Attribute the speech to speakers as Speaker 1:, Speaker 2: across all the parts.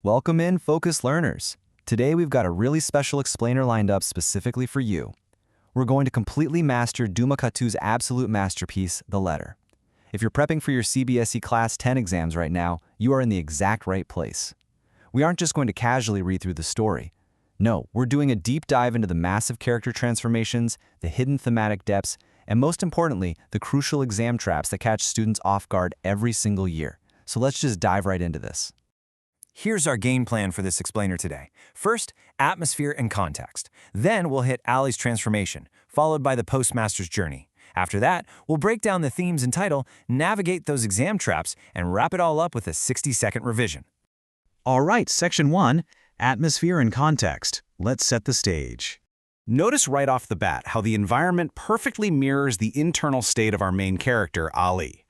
Speaker 1: Welcome in, focused learners. Today we've got a really special explainer lined up specifically for you. We're going to completely master Dhumaketu's absolute masterpiece, the letter. If you're prepping for your CBSE Class 10 exams right now, you are in the exact right place. We aren't just going to casually read through the story. No, we're doing a deep dive into the massive character transformations, the hidden thematic depths, and most importantly, the crucial exam traps that catch students off guard every single year. So let's just dive right into this.
Speaker 2: Here's our game plan for this explainer today. First, atmosphere and context. Then we'll hit Ali's transformation, followed by the Postmaster's journey. After that, we'll break down the themes and title, navigate those exam traps, and wrap it all up with a 60-second revision.
Speaker 3: All right, Section 1, Atmosphere and Context. Let's set the stage.
Speaker 4: Notice right off the bat how the environment perfectly mirrors the internal state of our main character, Ali.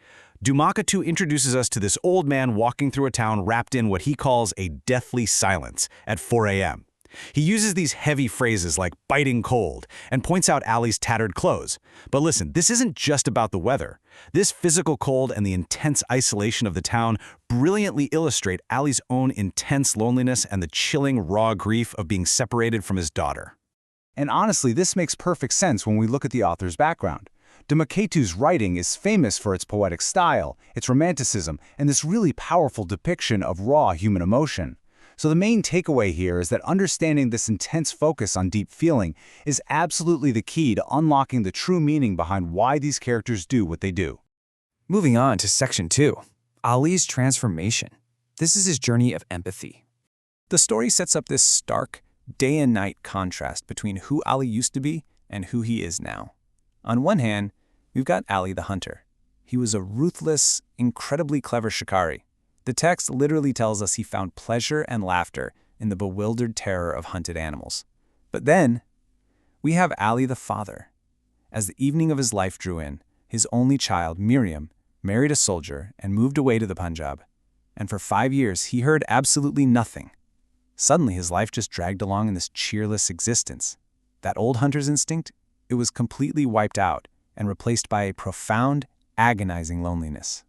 Speaker 4: Dhumaketu introduces us to this old man walking through a town wrapped in what he calls a deathly silence at 4 a.m. He uses these heavy phrases like biting cold and points out Ali's tattered clothes. But listen, this isn't just about the weather. This physical cold and the intense isolation of the town brilliantly illustrate Ali's own intense loneliness and the chilling, raw grief of being separated from his daughter.
Speaker 5: And honestly, this makes perfect sense when we look at the author's background. Dhumaketu's writing is famous for its poetic style, its romanticism, and this really powerful depiction of raw human emotion. So the main takeaway here is that understanding this intense focus on deep feeling is absolutely the key to unlocking the true meaning behind why these characters do what they do.
Speaker 2: Moving on to Section 2, Ali's transformation. This is his journey of empathy. The story sets up this stark, day and night contrast between who Ali used to be and who he is now. On one hand, we've got Ali the hunter. He was a ruthless, incredibly clever shikari. The text literally tells us he found pleasure and laughter in the bewildered terror of hunted animals. But then, we have Ali the father. As the evening of his life drew in, his only child, Miriam, married a soldier and moved away to the Punjab. And for 5 years, he heard absolutely nothing. Suddenly, his life just dragged along in this cheerless existence. That old hunter's instinct, it was completely wiped out and replaced by a profound, agonizing loneliness.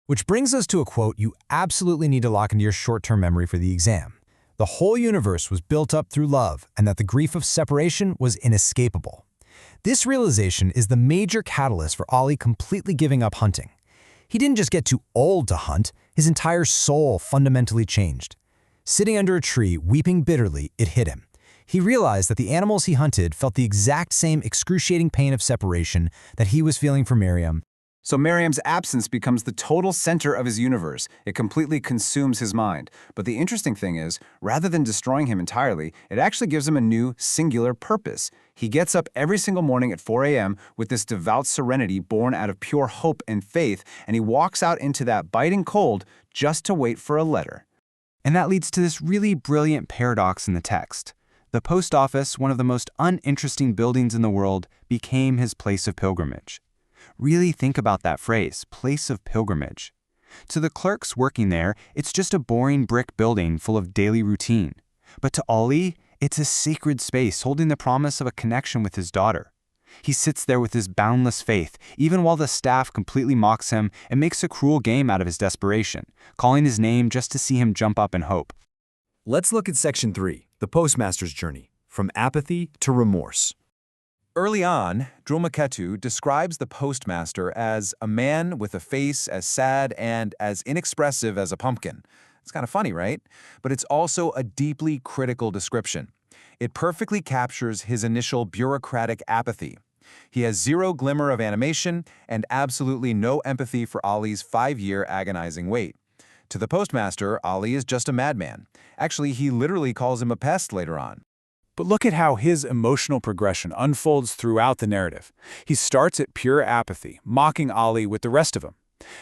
Speaker 6: Which brings us to a quote you absolutely need to lock into your short-term memory for the exam. The whole universe was built up through love, and that the grief of separation was inescapable. This realization is the major catalyst for Ali completely giving up hunting. He didn't just get too old to hunt, his entire soul fundamentally changed. Sitting under a tree, weeping bitterly, it hit him. He realized that the animals he hunted felt the exact same excruciating pain of separation that he was feeling for Miriam.
Speaker 7: So Miriam's absence becomes the total center of his universe. It completely consumes his mind. But the interesting thing is, rather than destroying him entirely, it actually gives him a new, singular purpose. He gets up every single morning at 4 a.m. with this devout serenity born out of pure hope and faith, and he walks out into that biting cold just to wait for a letter.
Speaker 5: And that leads to this really brilliant paradox in the text. The post office, one of the most uninteresting buildings in the world, became his place of pilgrimage. Really think about that phrase, place of pilgrimage. To the clerks working there, it's just a boring brick building full of daily routine. But to Ali, it's a sacred space holding the promise of a connection with his daughter. He sits there with his boundless faith, even while the staff completely mocks him and makes a cruel game out of his desperation, calling his name just to see him jump up in hope.
Speaker 2: Let's look at Section 3, the Postmaster's journey, from apathy to remorse.
Speaker 7: Early on, Dhumaketu describes the postmaster as a man with a face as sad and as inexpressive as a pumpkin. It's kind of funny, right? But it's also a deeply critical description. It perfectly captures his initial bureaucratic apathy. He has zero glimmer of animation and absolutely no empathy for Ali's 5-year agonizing wait. To the postmaster, Ali is just a madman. Actually, he literally calls him a pest later on.
Speaker 5: But look at how his emotional progression unfolds throughout the narrative. He starts at pure apathy, mocking Ali with the rest of them.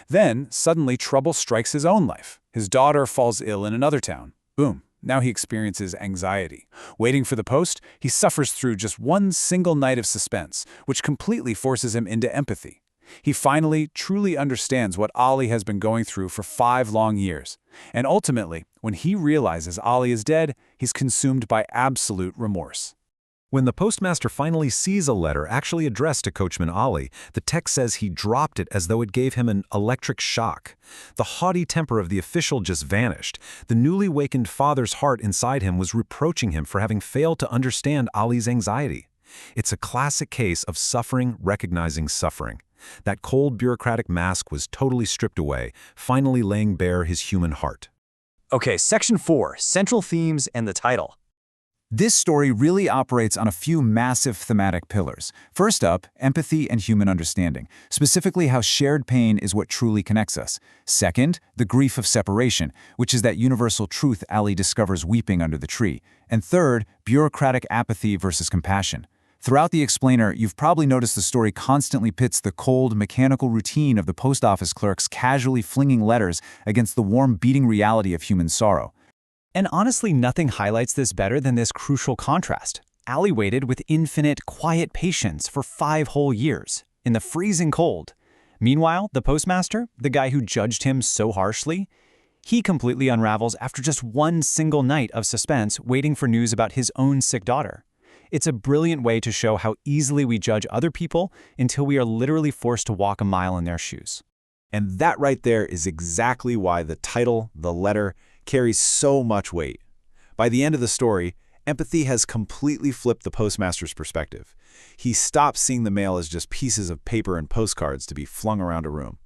Speaker 5: Then, suddenly, trouble strikes his own life. His daughter falls ill in another town. Boom. Now he experiences anxiety. Waiting for the post, he suffers through just one single night of suspense, which completely forces him into empathy. He finally truly understands what Ali has been going through for 5 long years. And ultimately, when he realizes Ali is dead, he's consumed by absolute remorse.
Speaker 4: When the postmaster finally sees a letter actually addressed to Coachman Ali, the text says he dropped it as though it gave him an electric shock. The haughty temper of the official just vanished. The newly wakened father's heart inside him was reproaching him for having failed to understand Ali's anxiety. It's a classic case of suffering recognizing suffering. That cold bureaucratic mask was totally stripped away, finally laying bare his human heart.
Speaker 2: Okay, Section 4, Central Themes and the Title.
Speaker 5: This story really operates on a few massive thematic pillars. First up, empathy and human understanding, specifically how shared pain is what truly connects us. Second, the grief of separation, which is that universal truth Ali discovers weeping under the tree. And third, bureaucratic apathy versus compassion. Throughout the explainer, you've probably noticed the story constantly pits the cold, mechanical routine of the post office clerks casually flinging letters against the warm, beating reality of human sorrow.
Speaker 2: And honestly, nothing highlights this better than this crucial contrast. Ali waited with infinite, quiet patience for 5 whole years, in the freezing cold. Meanwhile, the postmaster, the guy who judged him so harshly, he completely unravels after just one single night of suspense waiting for news about his own sick daughter. It's a brilliant way to show how easily we judge other people until we are literally forced to walk a mile in their shoes.
Speaker 4: And that right there is exactly why the title, the letter, carries so much weight. By the end of the story, empathy has completely flipped the postmaster's perspective. He stops seeing the mail as just pieces of paper and postcards to be flung around a room.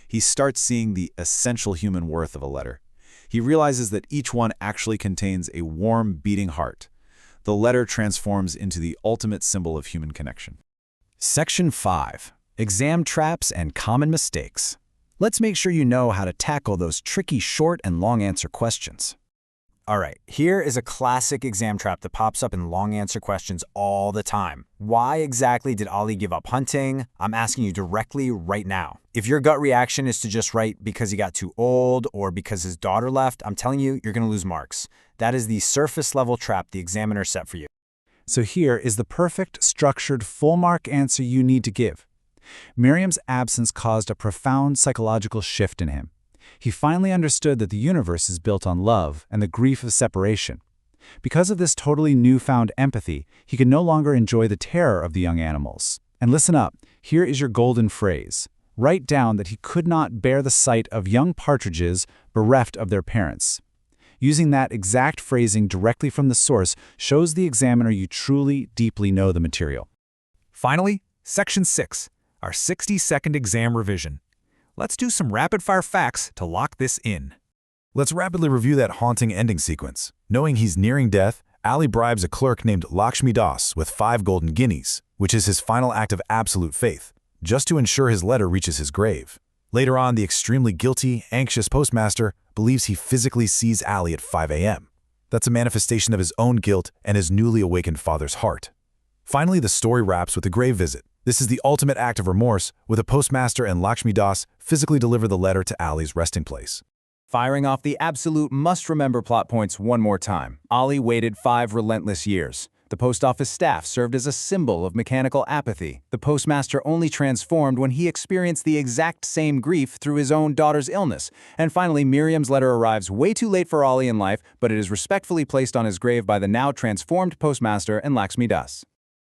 Speaker 4: He starts seeing the essential human worth of a letter. He realizes that each one actually contains a warm, beating heart. The letter transforms into the ultimate symbol of human connection.
Speaker 1: Section 5. Exam Traps and Common Mistakes. Let's make sure you know how to tackle those tricky short and long answer questions. All right, here is a classic exam trap that pops up in long answer questions all the time. Why exactly did Ali give up hunting? I'm asking you directly right now. If your gut reaction is to just write because he got too old or because his daughter left, I'm telling you, you're going to lose marks. That is the surface level trap the examiner set for you.
Speaker 4: So here is the perfect, structured, full-mark answer you need to give. Miriam's absence caused a profound psychological shift in him. He finally understood that the universe is built on love and the grief of separation. Because of this totally newfound empathy, he could no longer enjoy the terror of the young animals. And listen up, here is your golden phrase. Write down that he could not bear the sight of young partridges bereft of their parents. Using that exact phrasing directly from the source shows the examiner you truly, deeply know the material.
Speaker 8: Finally, Section 6, our 60-second exam revision. Let's do some rapid-fire facts to lock this in.
Speaker 4: Let's rapidly review that haunting ending sequence. Knowing he's nearing death, Ali bribes a clerk named Lakshmi with 5 golden guineas, which is his final act of absolute faith, just to ensure his letter reaches his grave. Later on, the extremely guilty, anxious postmaster believes he physically sees Ali at 5 a.m. That's a manifestation of his own guilt and his newly awakened father's heart. Finally, the story wraps with a grave visit. This is the ultimate act of remorse, with a postmaster and Lakshmi physically deliver the letter to Ali's resting place.
Speaker 5: Firing off the absolute must-remember plot points one more time. Ali waited 5 relentless years. The post office staff served as a symbol of mechanical apathy. The postmaster only transformed when he experienced the exact same grief through his own daughter's illness. And finally, Miriam's letter arrives way too late for Ali in life, but it is respectfully placed on his grave by the now transformed postmaster and Lakshmi.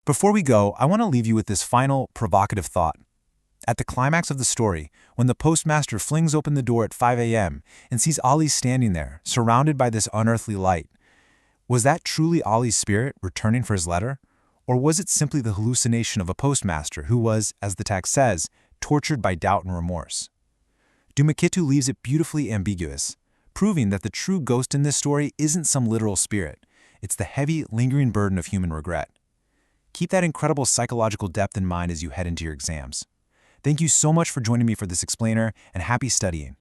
Speaker 9: Before we go, I want to leave you with this final, provocative thought. At the climax of the story, when the postmaster flings open the door at 5 a.m. and sees Ali standing there, surrounded by this unearthly light, was that truly Ali's spirit returning for his letter? Or was it simply the hallucination of a postmaster who was, as the text says, tortured by doubt and remorse? Dhumaketu leaves it beautifully ambiguous, proving that the true ghost in this story isn't some literal spirit. It's the heavy, lingering burden of human regret. Keep that incredible psychological depth in mind as you head into your exams. Thank you so much for joining me for this explainer, and happy studying.